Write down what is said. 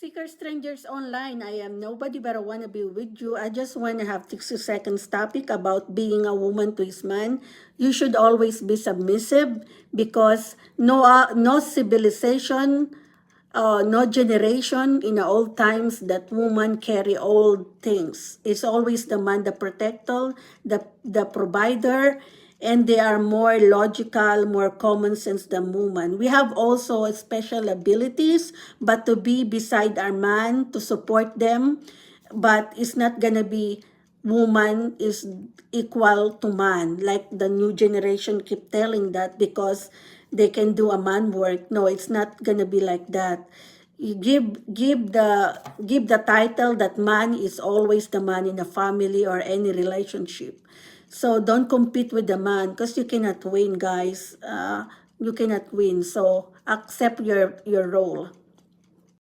Seeker strangers online, I am nobody but I want to be with you. I just want to have 60 seconds topic about being a woman to his man. You should always be submissive because no civilization, no generation in the old times that woman carry all things. It's always the man, the protector, the provider, and they are more logical, more common sense than woman. We have also special abilities, but to be beside our man, to support them, but it's not gonna be woman is equal to man, like the new generation keep telling that because they can do a man work. No, it's not gonna be like that. You give the title that man is always the man in a family or any relationship. So don't compete with the man because you cannot win, guys. You cannot win. So accept your role.